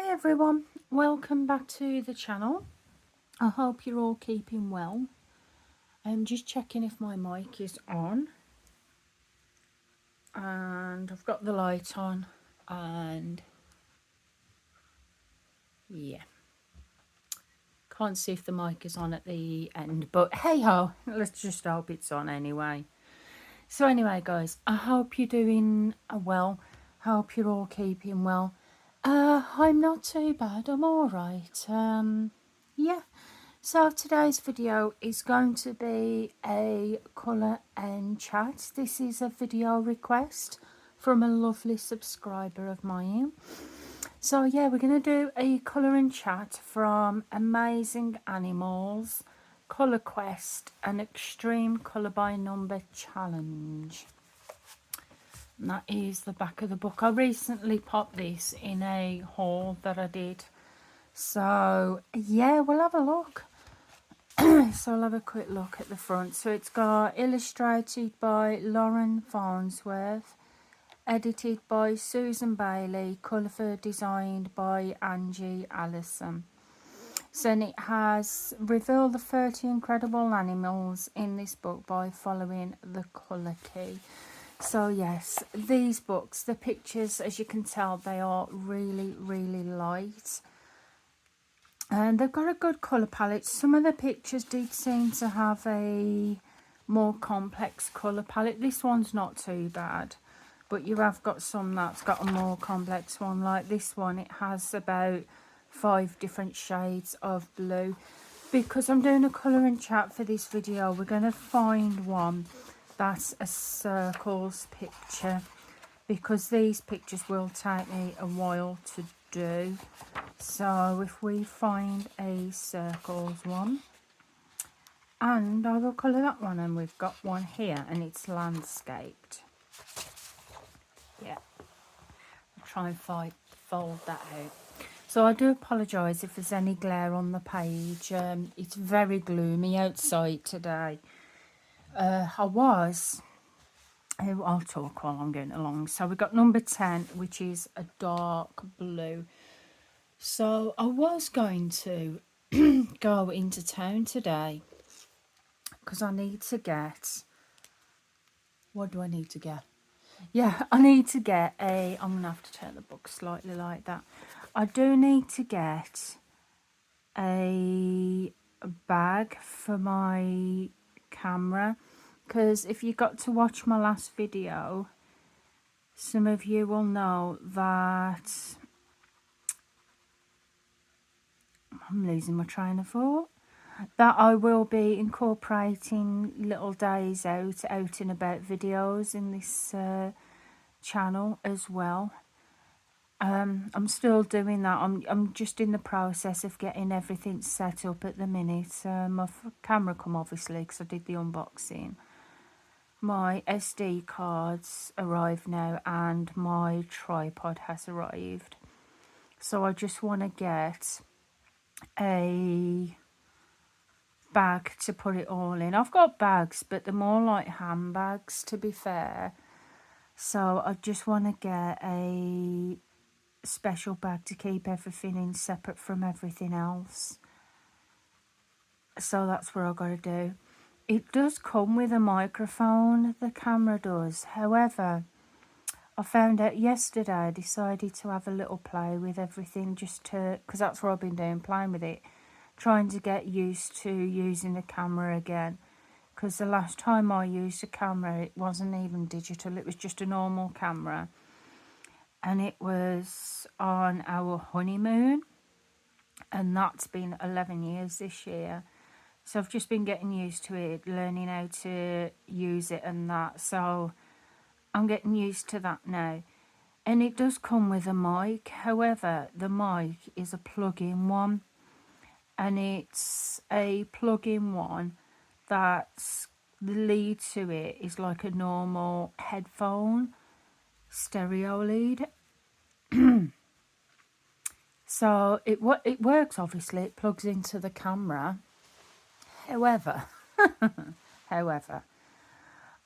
Everyone, welcome back to the channel. I hope you're all keeping well. I'm just checking if my mic is on, and I've got the light on, and yeah, can't see if the mic is on at the end, but hey ho, let's just hope it's on anyway. So anyway guys, I hope you're doing well. Hope you're all keeping well. I'm not too bad, I'm alright. Yeah. So today's video is going to be a colour and chat. This is a video request from a lovely subscriber of mine. So yeah, we're going to do a colour and chat from Amazing Animals, Colour Quest, an Extreme Colour by Number Challenge. And that is the back of the book. I recently popped this in a haul that I did. So yeah, we'll have a look. So I'll have a quick look at the front. So it's got illustrated by Lauren Farnsworth, edited by Susan Bailey, colour designed by Angie Allison. So it has revealed the 30 incredible animals in this book by following the colour key. So yes, these books, the pictures, as you can tell, they are really, really light. And they've got a good colour palette. Some of the pictures did seem to have a more complex colour palette. This one's not too bad, but you have got some that's got a more complex one. Like this one, it has about 5 different shades of blue. Because I'm doing a colour and chat for this video, we're going to find one that's a circles picture, because these pictures will take me a while to do. So if we find a circles one, and I will colour that one, and we've got one here and it's landscaped. Yeah, I'll try and fold that out. So I do apologise if there's any glare on the page. It's very gloomy outside today. I'll talk while I'm going along. So we've got number 10, which is a dark blue. So I was going to go into town today because I need to get, what do I need to get? Yeah, I need to get I'm going to have to turn the book slightly like that. I do need to get a bag for my camera, because if you got to watch my last video, some of you will know that I'm losing my train of thought. That I will be incorporating little days out and about videos in this channel as well. I'm still doing that. I'm just in the process of getting everything set up at the minute. My camera come obviously because I did the unboxing. My SD cards arrived now and my tripod has arrived. So I just want to get a bag to put it all in. I've got bags, but they're more like handbags, to be fair. So I just want to get a special bag to keep everything in, separate from everything else. So that's what I've got to do. It does come with a microphone, the camera does. However, I found out yesterday, I decided to have a little play with everything, just to, because that's what I've been doing, playing with it, trying to get used to using the camera again. Because the last time I used a camera, it wasn't even digital, it was just a normal camera. And it was on our honeymoon, and that's been 11 years this year. So I've just been getting used to it, learning how to use it and that. So I'm getting used to that now. And it does come with a mic. However, the mic is a plug-in one. And it's a plug-in one that's, the lead to it is like a normal headphone stereo lead. So it works, obviously. It plugs into the camera. However,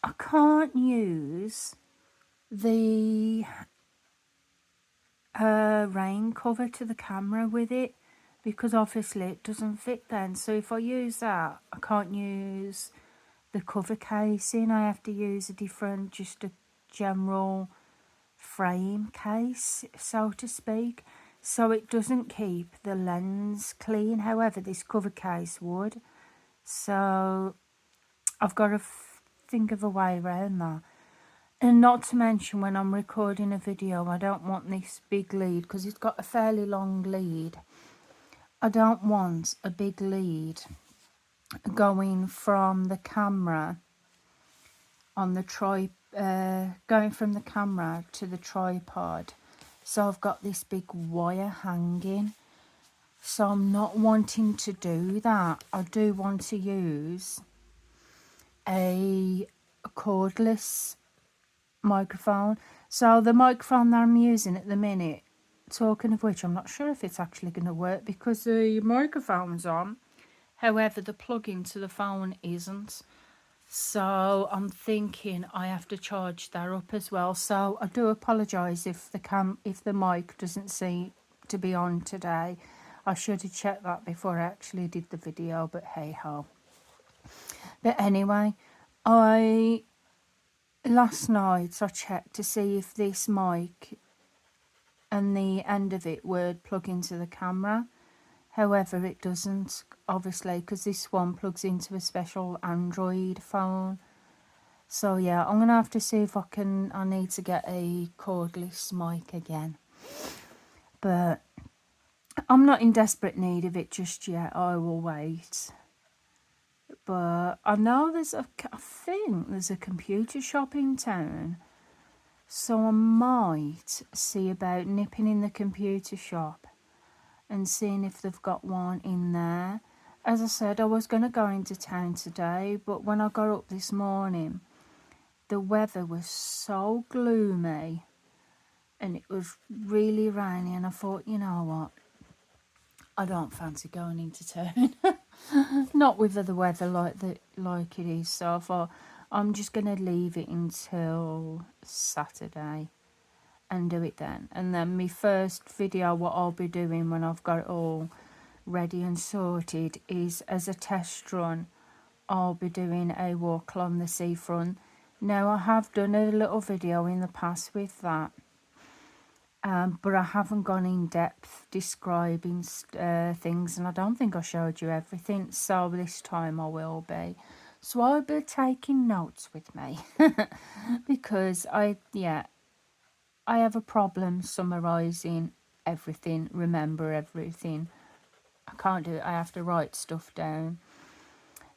I can't use the rain cover to the camera with it, because obviously it doesn't fit then. So if I use that, I can't use the cover casing. I have to use a different, just a general frame case, so to speak, so it doesn't keep the lens clean. However, this cover case would. So I've got to think of a way around that. And not to mention, when I'm recording a video, I don't want this big lead, because it's got a fairly long lead. I don't want a big lead going from the camera on the going from the camera to the tripod. So I've got this big wire hanging. So I'm not wanting to do that. I do want to use a cordless microphone. So the microphone that I'm using at the minute, talking of which, I'm not sure if it's actually going to work, because the microphone's on, however the plug into the phone isn't. So I'm thinking I have to charge that up as well. So I do apologise if the mic doesn't seem to be on today. I should have checked that before I actually did the video, but hey ho. But anyway, last night I checked to see if this mic and the end of it would plug into the camera. However, it doesn't, obviously, because this one plugs into a special Android phone. So yeah, I'm going to have to see if I need to get a cordless mic again. But I'm not in desperate need of it just yet. I will wait. But I know I think there's a computer shop in town. So I might see about nipping in the computer shop and seeing if they've got one in there. As I said, I was going to go into town today, but when I got up this morning, the weather was so gloomy and it was really rainy, and I thought, you know what, I don't fancy going into town. Not with the weather like it is. So I thought, I'm just going to leave it until Saturday and do it then. And then my first video, what I'll be doing when I've got it all ready and sorted, is as a test run, I'll be doing a walk along the seafront. Now, I have done a little video in the past with that, but I haven't gone in depth describing things, and I don't think I showed you everything, so this time I will be. So I'll be taking notes with me because I have a problem summarising everything, remember everything. I can't do it, I have to write stuff down.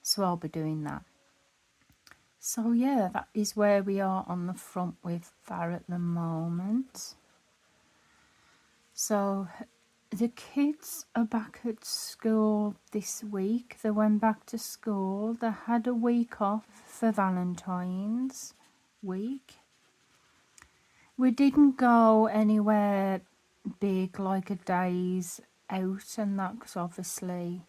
So I'll be doing that. So yeah, that is where we are on the front with that at the moment. So the kids are back at school this week. They went back to school. They had a week off for Valentine's week. We didn't go anywhere big, like a day's out and that, because obviously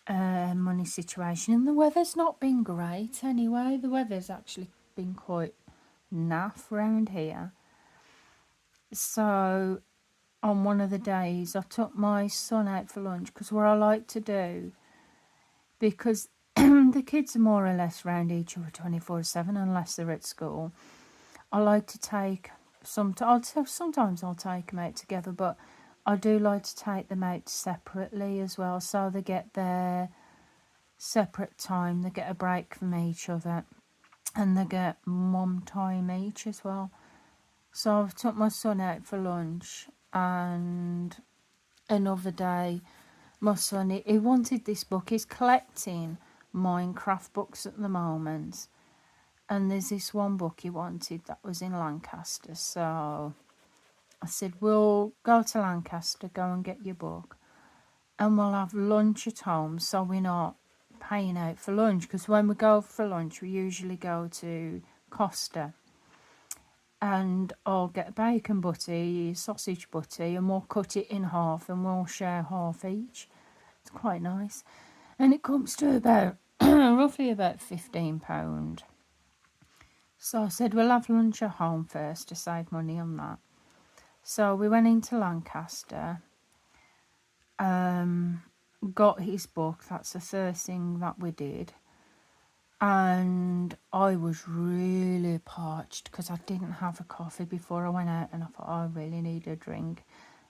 money situation, and the weather's not been great anyway. The weather's actually been quite naff around here. So on one of the days I took my son out for lunch, because what I like to do, because the kids are more or less round each other 24/7 unless they're at school, I like to take sometimes I'll take them out together, but I do like to take them out separately as well, so they get their separate time, they get a break from each other, and they get mum time each as well. So I've took my son out for lunch, and another day my son, he wanted this book. He's collecting Minecraft books at the moment, and there's this one book he wanted that was in Lancaster. So I said, we'll go to Lancaster, go and get your book, and we'll have lunch at home, so we're not paying out for lunch, because when we go for lunch we usually go to Costa, and I'll get a bacon butty, sausage butty, and we'll cut it in half and we'll share half each. It's quite nice, and it comes to about roughly about £15. So I said, we'll have lunch at home first to save money on that. So we went into Lancaster, got his book. That's the first thing that we did. And I was really parched because I didn't have a coffee before I went out, and I thought I really need a drink.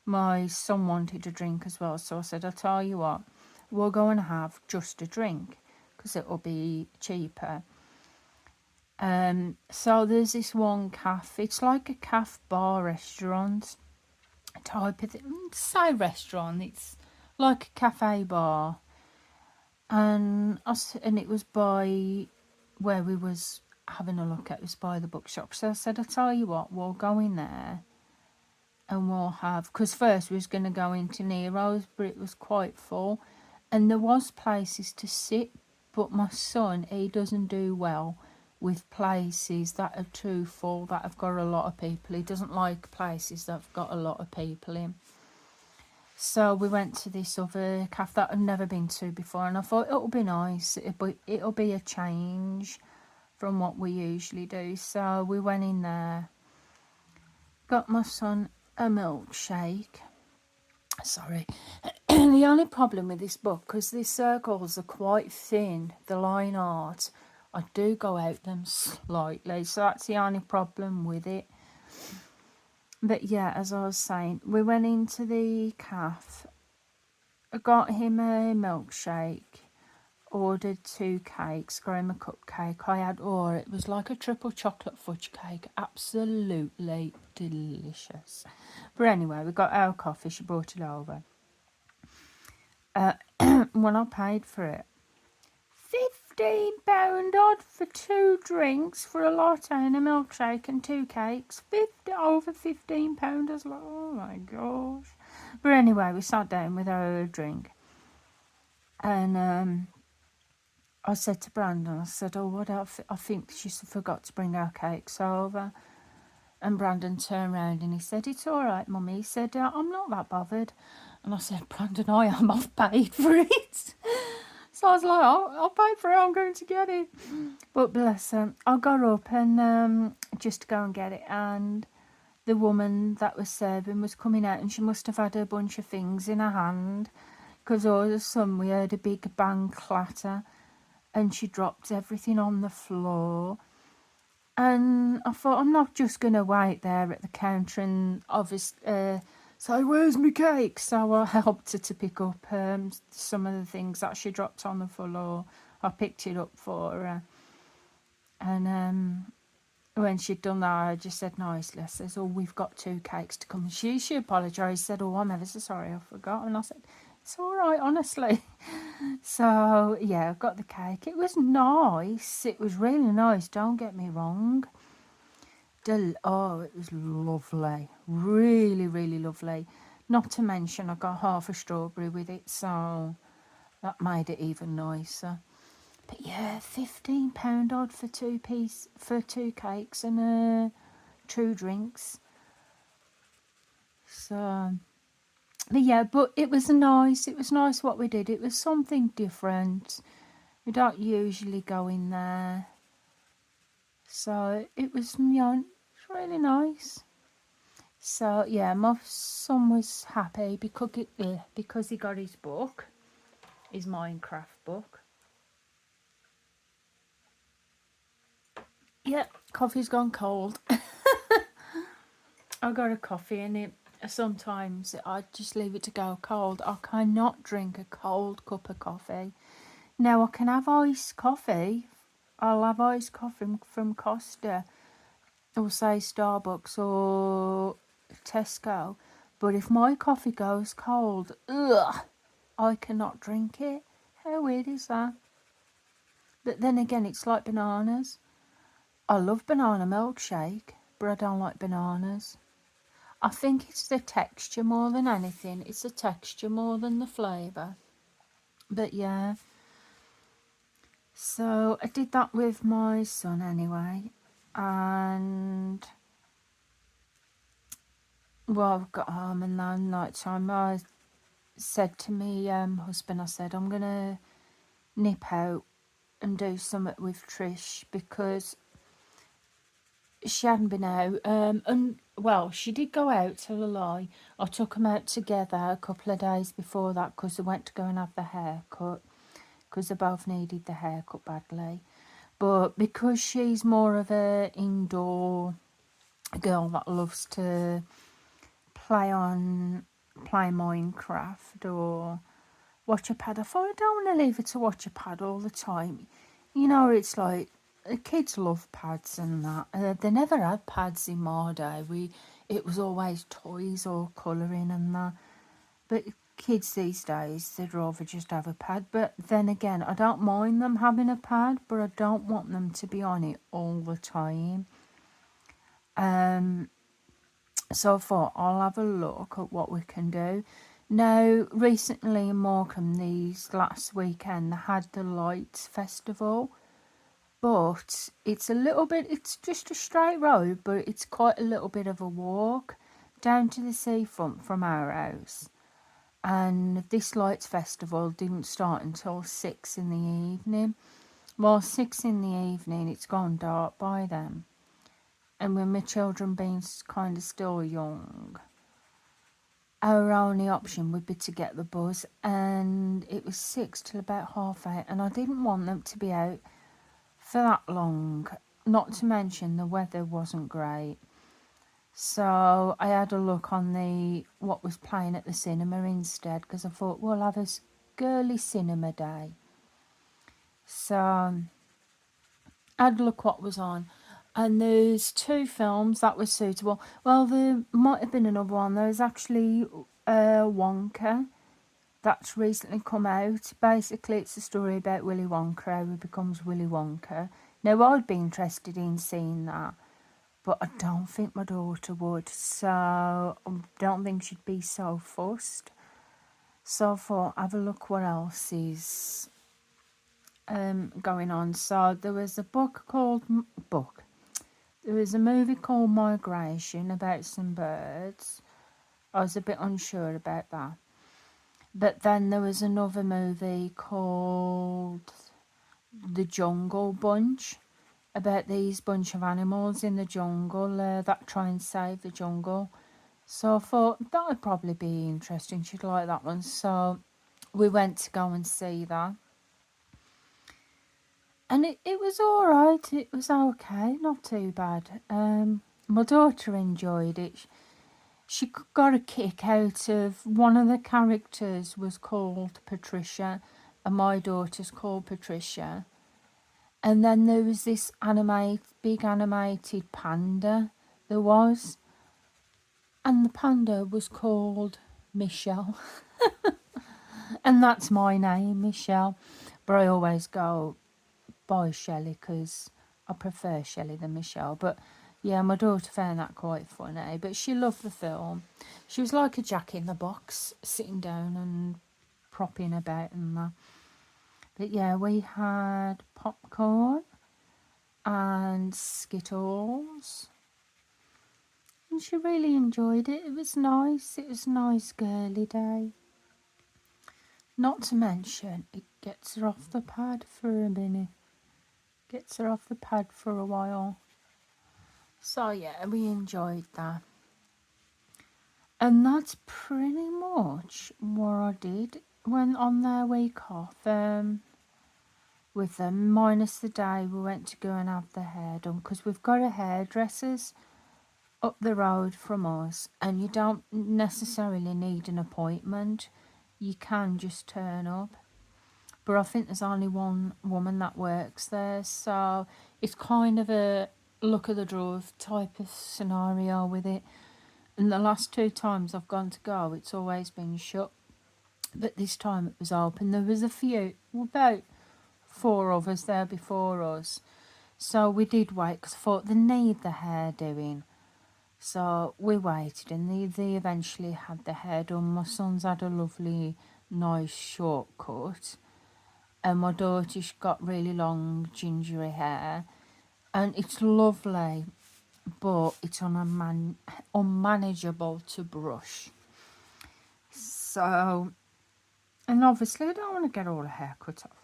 My son wanted a drink as well, so I said, I'll tell you what, we'll go and have just a drink because it'll be cheaper. So there's this one cafe. It's like a cafe bar restaurant type of thing. Say restaurant. It's like a cafe bar, and it was by where we was having a look at. It was by the bookshop. So I said, I'll tell you what, we'll go in there and we'll have, because first we was going to go into Nero's, but it was quite full, and there was places to sit, but my son, he doesn't do well with places that are too full, that have got a lot of people. He doesn't like places that have got a lot of people in. So we went to this other cafe that I've never been to before, and I thought it'll be nice, it'll be a change from what we usually do. So we went in there, got my son a milkshake. Sorry. The only problem with this book, because the circles are quite thin, the line art, I do go out them slightly, so that's the only problem with it. But yeah, as I was saying, we went into the cafe, I got him a milkshake, ordered 2 cakes, got him a cupcake. It was like a triple chocolate fudge cake, absolutely delicious. But anyway, we got our coffee, she brought it over. When I paid for it, £15 odd for 2 drinks, for a latte and a milkshake and 2 cakes. Over £15. I was like, oh my gosh. But anyway, we sat down with our drink, and I said to Brandon, I said, oh, I think she forgot to bring our cakes over. And Brandon turned around and he said, it's all right, Mummy. He said, I'm not that bothered. And I said, Brandon, I am. I've paid for it. So I was like, I'll pay for it. I'm going to get it. But bless her, I got up and just to go and get it. And the woman that was serving was coming out, and she must have had a bunch of things in her hand, because all of a sudden we heard a big bang clatter, and she dropped everything on the floor. And I thought, I'm not just going to wait there at the counter and obviously say, where's my cake? So I helped her to pick up some of the things that she dropped on the floor. I picked it up for her. And when she'd done that, I just said nicely, I says, oh, we've got 2 cakes to come. She apologised, said, oh, I'm ever so sorry, I forgot. And I said, it's all right, honestly. So, yeah, I got the cake. It was nice. It was really nice, don't get me wrong. It was lovely. Really, really lovely. Not to mention, I got half a strawberry with it, so that made it even nicer. But yeah, £15 odd for 2 cakes and 2 drinks. So, but yeah, but it was nice. It was nice what we did. It was something different. We don't usually go in there. So it was, it's really nice. So yeah, my son was happy because he got his book, his Minecraft book. Yeah, coffee's gone cold. I got a coffee and it sometimes I just leave it to go cold. I cannot drink a cold cup of coffee. Now I can have iced coffee. I'll have iced coffee from Costa, or say Starbucks or Tesco. But if my coffee goes cold, I cannot drink it. How weird is that? But then again, it's like bananas. I love banana milkshake, but I don't like bananas. I think it's the texture more than anything. It's the texture more than the flavour. But yeah. So I did that with my son anyway. And well, I got home and then night time I said to me husband, I said, I'm going to nip out and do something with Trish, because she hadn't been out. And well, she did go out, tell a lie. I took them out together a couple of days before that because they went to go and have the haircut because they both needed the haircut badly. But because she's more of a indoor girl that loves to play Minecraft or watch a pad, I thought I don't want to leave her to watch a pad all the time. You know, it's like the kids love pads and that. They never had pads in my day. It was always toys or colouring and that. But kids these days, they'd rather just have a pad. But then again, I don't mind them having a pad, but I don't want them to be on it all the time. So I thought I'll have a look at what we can do. Now, recently in Morecambe, these last weekend, they had the Lights Festival, but it's just a straight road, but it's quite a little bit of a walk down to the seafront from our house. And this Lights Festival didn't start until 6 in the evening. Well, 6 in the evening, it's gone dark by then. And with my children being kind of still young, our only option would be to get the bus, and it was 6 till about 8:30, and I didn't want them to be out for that long, not to mention the weather wasn't great. So I had a look on the what was playing at the cinema instead, because I thought we'll have a girly cinema day. So I had a look what was on, and there's two films that were suitable. Well, there might have been another one. There's actually Wonka that's recently come out. Basically, it's a story about Willy Wonka who becomes Willy Wonka. Now, I'd be interested in seeing that, but I don't think my daughter would, so I don't think she'd be so fussed. So I thought, have a look what else is going on. So there was a book. There was a movie called Migration about some birds. I was a bit unsure about that. But then there was another movie called The Jungle Bunch about these bunch of animals in the jungle that try and save the jungle. So I thought that would probably be interesting. She'd like that one. So we went to go and see that. And it was all right. It was okay, not too bad. My daughter enjoyed it. She got a kick out of one of the characters was called Patricia, and my daughter's called Patricia. And then there was this big animated panda there was, and the panda was called Michelle. And that's my name, Michelle. But I always go by Shelley because I prefer Shelley than Michelle. But yeah, my daughter found that quite funny. But she loved the film. She was like a Jack in the Box, sitting down and propping about and that. But yeah, we had popcorn and Skittles. And she really enjoyed it. It was nice. It was a nice girly day. Not to mention, it gets her off the pad for a minute. Gets her off the pad for a while. So yeah, we enjoyed that. And that's pretty much what I did when on their week off. With them, minus the day we went to go and have the hair done, because we've got a hairdresser's up the road from us, and you don't necessarily need an appointment. You can just turn up. But I think there's only one woman that works there, so it's kind of a look of the draw type of scenario with it. And the last two times I've gone to go, it's always been shut. But this time it was open. There was about 4 of us there before us. So we did wait because I thought they need the hair doing. So we waited, and they eventually had the hair done. My son's had a lovely, nice short cut. And my daughter's got really long, gingery hair. And it's lovely, but it's unmanageable to brush. So, and obviously I don't want to get all the hair cut off.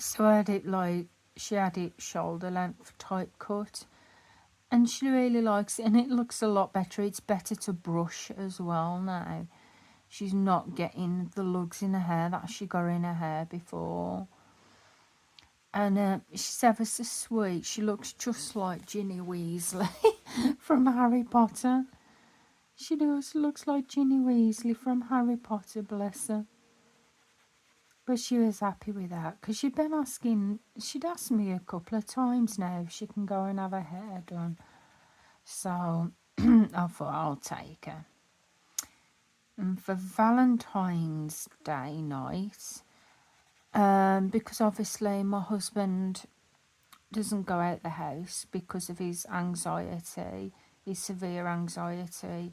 So I had it she had it shoulder length type cut. And she really likes it, and it looks a lot better. It's better to brush as well now. She's not getting the lugs in her hair that she got in her hair before. And she's ever so sweet. She looks just like Ginny Weasley from Harry Potter. She does, looks like Ginny Weasley from Harry Potter, bless her. But she was happy with that because she'd asked me a couple of times now if she can go and have her hair done. So I thought I'll take her. And for Valentine's Day night, because obviously my husband doesn't go out the house because of his anxiety, his severe anxiety.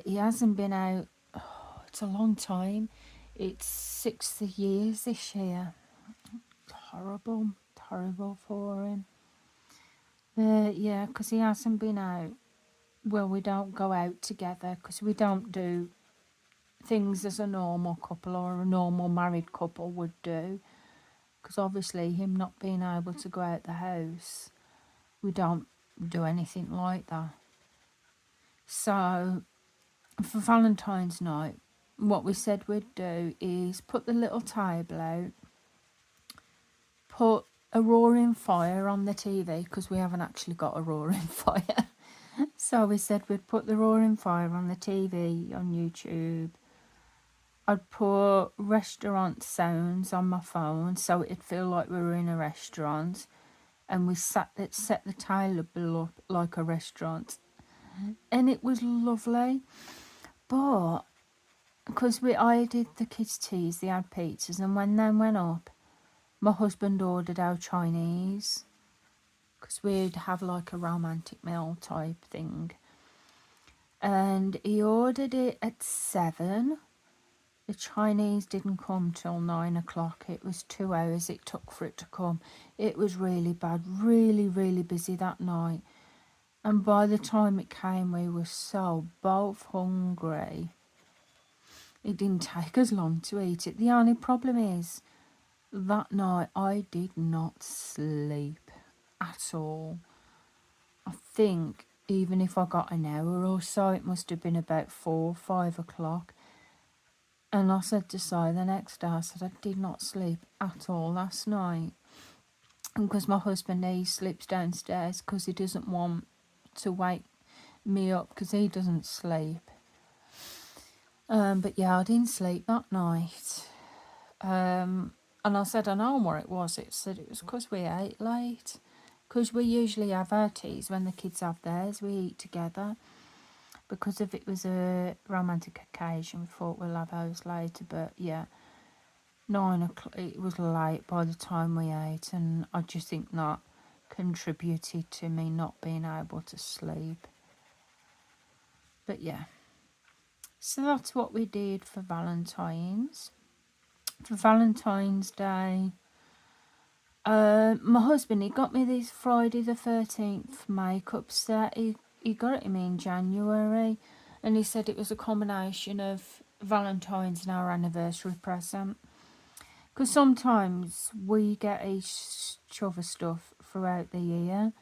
He hasn't been out, it's a long time. It's 60 years this year. Horrible, horrible for him. Yeah, because he hasn't been out. Well, we don't go out together because we don't do things as a normal couple or a normal married couple would do. Because obviously, him not being able to go out the house, we don't do anything like that. So, for Valentine's night, what we said we'd do is put the little table out, put a roaring fire on the TV because we haven't actually got a roaring fire. So we said we'd put the roaring fire on the TV on YouTube. I'd put restaurant sounds on my phone so it'd feel like we were in a restaurant, and we set the table up like a restaurant, and it was lovely. But because I did the kids' teas, they had pizzas, and when they went up, my husband ordered our Chinese because we'd have like a romantic meal type thing, and he ordered it at 7. The Chinese didn't come till 9 o'clock. It was 2 hours it took for it to come. It was really bad, really, really busy that night. And by the time it came, we were so both hungry. It didn't take us long to eat it. The only problem is, that night I did not sleep at all. I think even if I got an hour or so, it must have been about 4 or 5 o'clock. And I said to Si the next day, I said I did not sleep at all last night. And because my husband, he sleeps downstairs because he doesn't want to wake me up because he doesn't sleep. But yeah, I didn't sleep that night. And I said, I know what it was. It said it was because we ate late. Because we usually have our teas when the kids have theirs, we eat together. Because if it was a romantic occasion, we thought we'll have ours later. But yeah, 9 o'clock, it was late by the time we ate, and I just think that contributed to me not being able to sleep. But yeah, so that's what we did for Valentine's. For Valentine's Day, my husband, he got me this Friday the 13th makeup set. He got it in me in January, and he said it was a combination of Valentine's and our anniversary present. Because sometimes we get each other stuff throughout the year.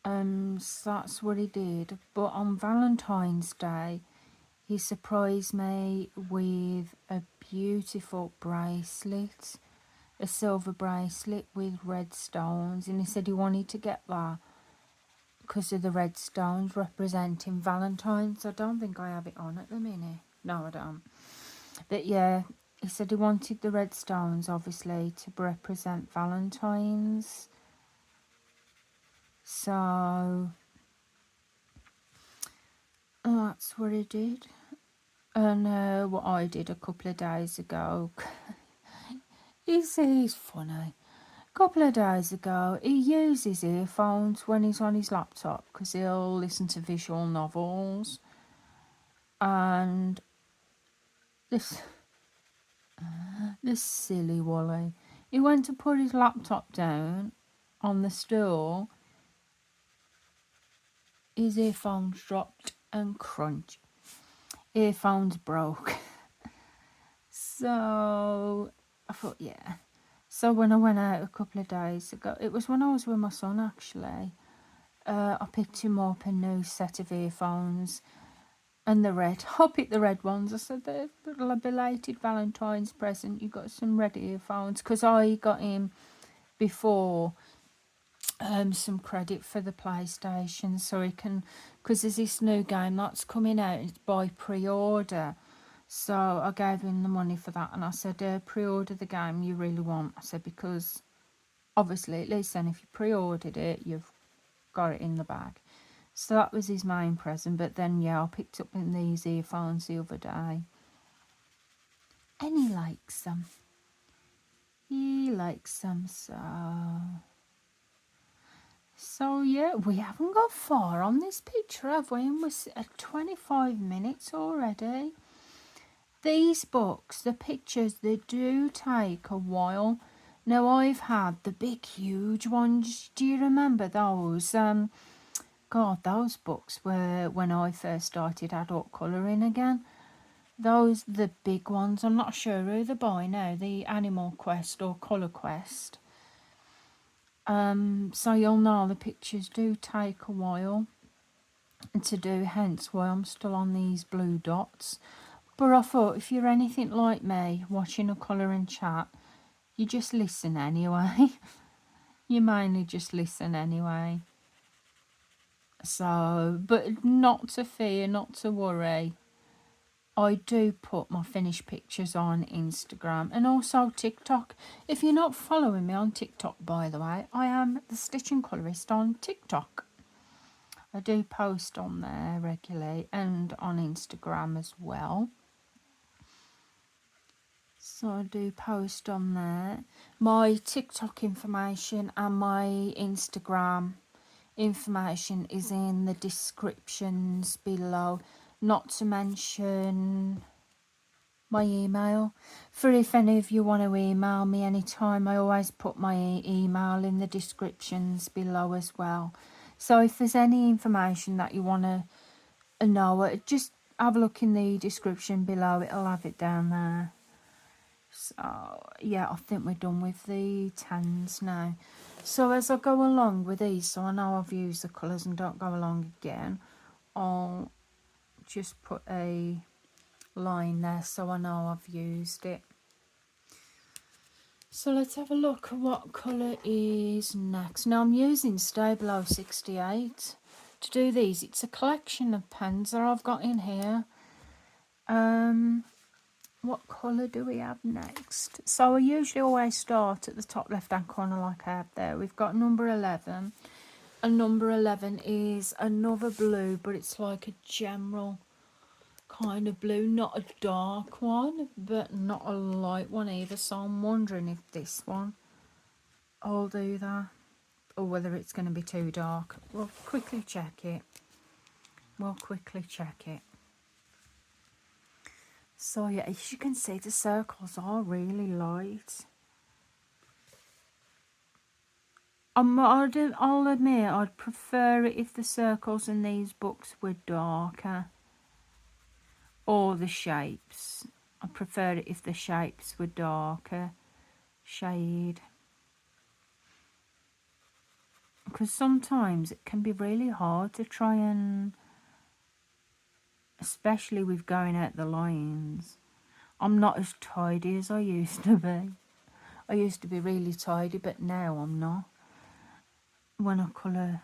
So that's what he did. But on Valentine's Day, he surprised me with a beautiful bracelet, a silver bracelet with red stones. And he said he wanted to get that because of the red stones representing Valentine's. I don't think I have it on at the minute. No, I don't. But yeah, he said he wanted the red stones, obviously, to represent Valentine's. So that's what he did. And what I did a couple of days ago, he's funny. A couple of days ago, he uses earphones when he's on his laptop because he'll listen to visual novels. And this silly Wally, he went to put his laptop down on the stool. His earphones dropped and crunch. Earphones broke. So I thought, yeah. So when I went out a couple of days ago, it was when I was with my son actually, I picked him up a new set of earphones and the red. I picked the red ones. I said, they're a belated Valentine's present. You got some red earphones because I got him before some credit for the PlayStation, so he can, because there's this new game that's coming out. It's by pre-order. So I gave him the money for that, and I said, pre-order the game you really want. I said, because obviously, at least then if you pre-ordered it, you've got it in the bag. So that was his main present. But then, yeah, I picked up in these earphones the other day. And he likes them. He likes them, so... So, yeah, we haven't got far on this picture, have we? And we're at 25 minutes already. These books, the pictures, they do take a while. Now, I've had the big, huge ones. Do you remember those? God, those books were when I first started adult colouring again. Those, the big ones. I'm not sure who they're by now. The Animal Quest or Colour Quest. So you'll know the pictures do take a while to do, hence why I'm still on these blue dots. But I thought, if you're anything like me, watching a colouring chat, you just listen anyway. You mainly just listen anyway. So, but not to fear, not to worry. I do put my finished pictures on Instagram and also TikTok. If you're not following me on TikTok, by the way, I am the Stitching Colourist on TikTok. I do post on there regularly and on Instagram as well. So I do post on there. My TikTok information and my Instagram information is in the descriptions below. Not to mention my email. For if any of you want to email me anytime, I always put my email in the descriptions below as well. So if there's any information that you want to know, just have a look in the description below. It'll have it down there. So yeah, I think we're done with the 10s now. So as I go along with these, so I know I've used the colours and don't go along again, I'll just put a line there so I know I've used it. So let's have a look at what colour is next. Now I'm using Stabilo 68 to do these. It's a collection of pens that I've got in here. What colour do we have next? So I usually always start at the top left hand corner like I have there. We've got number 11. And number 11 is another blue, but it's like a general kind of blue, not a dark one, but not a light one either. So I'm wondering if this one I'll do that, or whether it's going to be too dark. We'll quickly check it. So yeah, as you can see, the circles are really light. I'll admit I'd prefer it if the circles in these books were darker. Or the shapes. I prefer it if the shapes were darker shade. Because sometimes it can be really hard to try and, especially with going out the lines. I'm not as tidy as I used to be. I used to be really tidy, but now I'm not. When I colour,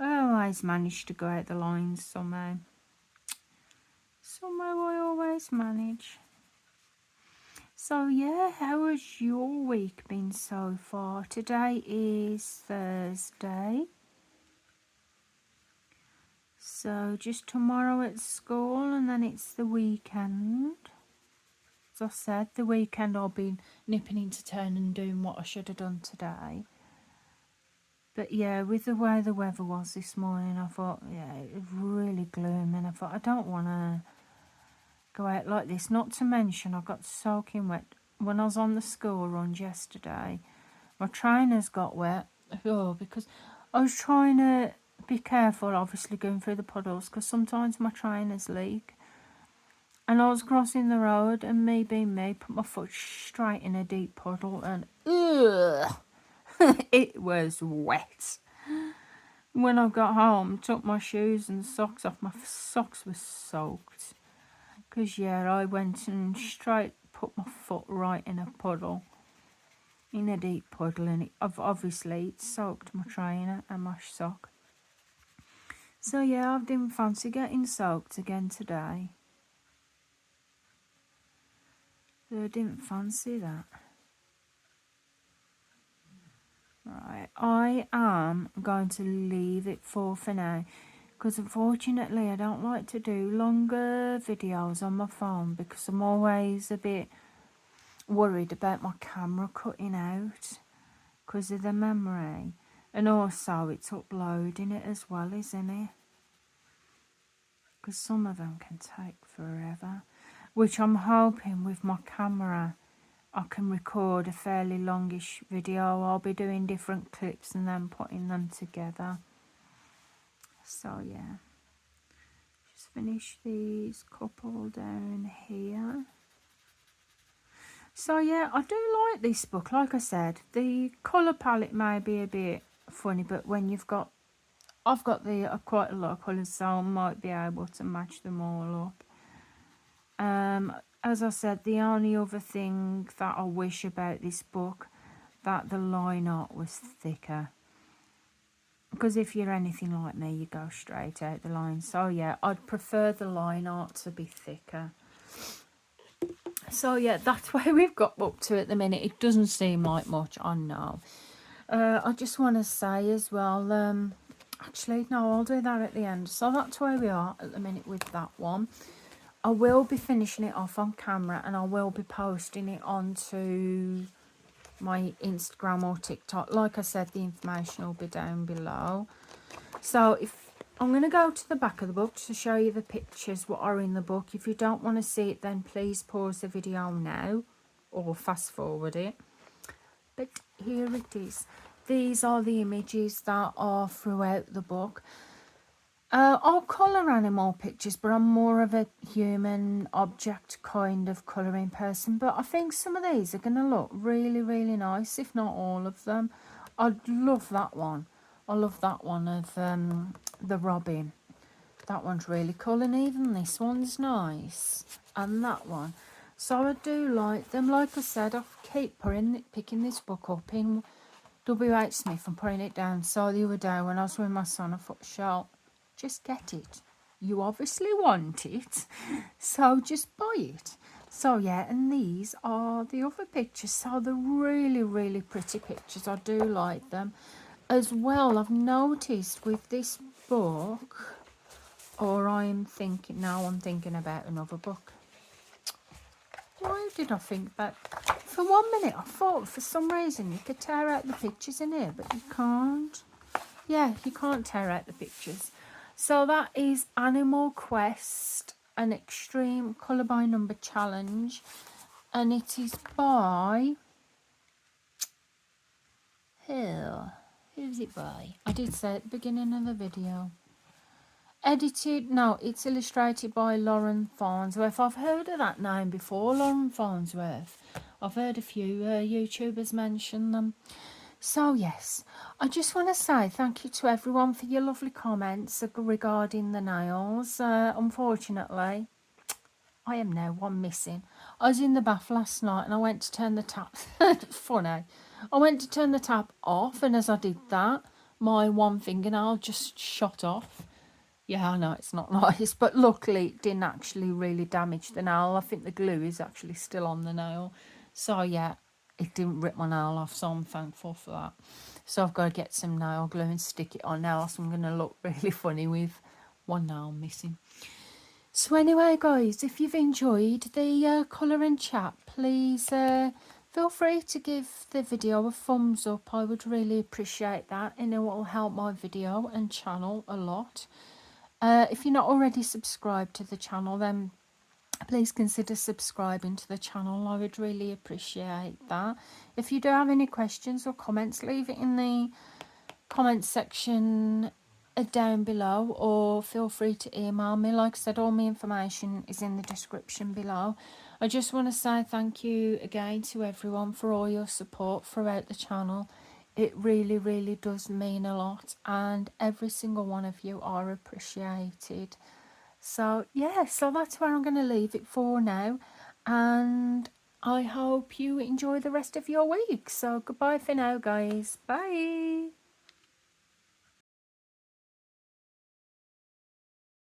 I always manage to go out the lines somehow. Somehow I always manage. So yeah, how has your week been so far? Today is Thursday. So just tomorrow at school, and then it's the weekend. As I said, the weekend I'll be nipping into town and doing what I should have done today. But yeah, with the way the weather was this morning, I thought, yeah, it was really gloomy. And I thought, I don't want to go out like this. Not to mention, I got soaking wet when I was on the school runs yesterday. My trainers got wet. Oh, because I was trying to be careful, obviously, going through the puddles, because sometimes my trainers leak. And I was crossing the road, and me being me, put my foot straight in a deep puddle, and ugh, it was wet. When I got home, took my shoes and socks off. My socks were soaked. Because, yeah, I went and straight put my foot right in a puddle. In a deep puddle. And obviously it soaked my trainer and my sock. So, yeah, I didn't fancy getting soaked again today. So I didn't fancy that. Right, I am going to leave it for now. Because unfortunately I don't like to do longer videos on my phone because I'm always a bit worried about my camera cutting out because of the memory, and also it's uploading it as well, isn't it? Because some of them can take forever, which I'm hoping with my camera I can record a fairly longish video. I'll be doing different clips and then putting them together. So yeah, just finish these couple down here. So yeah, I do like this book. Like I said, the colour palette may be a bit funny, but when I've got the quite a lot of colours, so I might be able to match them all up. As I said, the only other thing that I wish about this book, that the line art was thicker. Because if you're anything like me, you go straight out the line. So yeah, I'd prefer the line art to be thicker. So yeah, that's where we've got up to at the minute. It doesn't seem like much, I know. I just want to say as well, actually no, I'll do that at the end. So that's where we are at the minute with that one. I will be finishing it off on camera and I will be posting it onto my Instagram or TikTok. Like I said, the information will be down below. So if I'm going to go to the back of the book to show you the pictures what are in the book. If you don't want to see it, then please pause the video now or fast forward it. But here it is. These are the images that are throughout the book. I'll colour animal pictures, but I'm more of a human object kind of colouring person. But I think some of these are going to look really, really nice, if not all of them. I love that one. I love that one of the robin. That one's really cool, and even this one's nice. And that one. So I do like them. Like I said, I keep picking this book up in W.H. Smith and putting it down. So the other day when I was with my son, I thought, Charlotte, just get it. You obviously want it, so just buy it. So yeah, and these are the other pictures. So they're really, really pretty pictures. I do like them. As well, I've noticed with this book, or I'm thinking about another book. Why did I think that? For 1 minute, I thought for some reason you could tear out the pictures in here, but you can't. Yeah, you can't tear out the pictures. So that is Animal Quest, an extreme colour by number challenge, and it is by who's it by? I did say at the beginning of the video. It's illustrated by Lauren Farnsworth. I've heard of that name before, Lauren Farnsworth. I've heard a few YouTubers mention them. So yes, I just want to say thank you to everyone for your lovely comments regarding the nails. Unfortunately, I am now one missing. I was in the bath last night and I went to turn the tap. Funny. I went to turn the tap off, and as I did that, my one fingernail just shot off. Yeah, I know it's not nice, but luckily it didn't actually really damage the nail. I think the glue is actually still on the nail. So yeah, it didn't rip my nail off, so I'm thankful for that. So I've got to get some nail glue and stick it on now, else I'm going to look really funny with one nail missing. So anyway, guys, if you've enjoyed the colour and chat, please feel free to give the video a thumbs up. I would really appreciate that, and it will help my video and channel a lot. If you're not already subscribed to the channel, then please consider subscribing to the channel. I would really appreciate that. If you do have any questions or comments, leave it in the comments section down below, or feel free to email me. Like I said, all my information is in the description below. I just want to say thank you again to everyone for all your support throughout the channel. It really, really does mean a lot, and every single one of you are appreciated. So, yeah, so that's where I'm going to leave it for now, and I hope you enjoy the rest of your week. So, goodbye for now, guys. Bye.